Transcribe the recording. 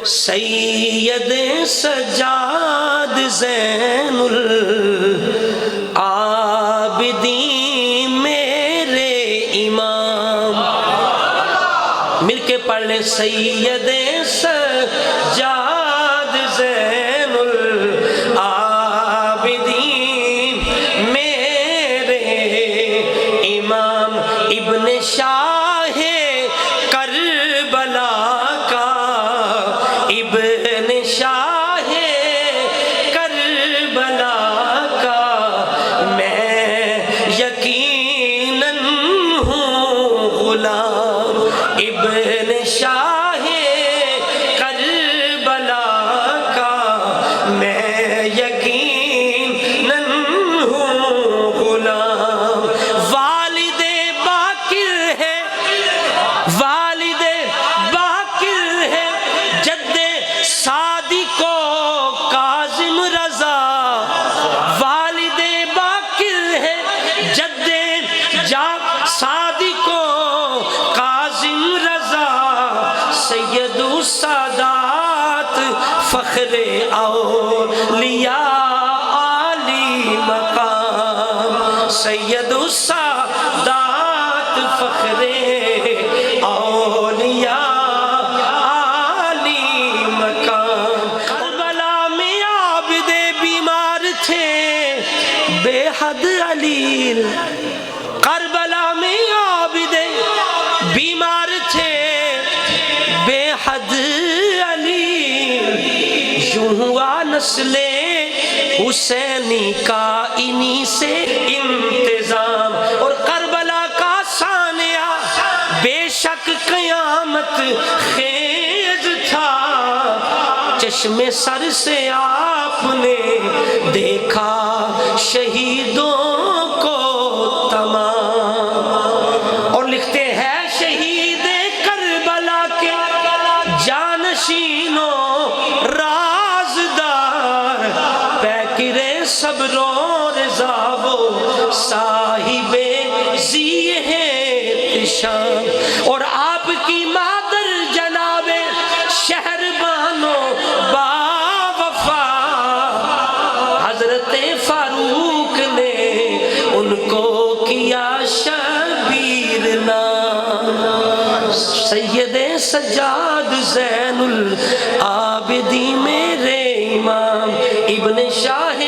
سید سجاد زین العابدین میرے امام. مل کے پڑھ لیں سید سجاد زین العابدین میرے امام. ابن شاہ کربلا کا، ابن شاہ کربلا کا میں یقیناً ہوں غلام. ابن شاہ کربلا کا میں یقیناً ہوں غلام. والد باقر ہے، والد باقر ہے، جد صادق و کاظم رضا. والد باقر ہے، جد صادق و کاظم رضا. سید السادات فخر اولیاء عالی مقام. سید السادات فخر اولیاء عالی مقام. کربلا میں عابد بیمار تھے بے حد علیل. کربلا میں عابد بیمار تھے بے حد علیل. یوں ہوا نسل حسینی کا انہی سے انتظام. اور کربلا کا ثانیہ بے شک قیامت خیز تھا. چشم سر سے آپ نے دیکھا شہیدوں کو تمام. اور لکھتے ہیں شہید کربلا کے جانشینوں رازدار، پیکر صبر و رضا وہ صاحب ذیہ احتشام. اور آپ کی مادر جناب شہربانو با وفا، حضرت فاروق نے ان کو کیا شبیر نام. سید سجاد زین العابدین میرے امام. ابن شاہ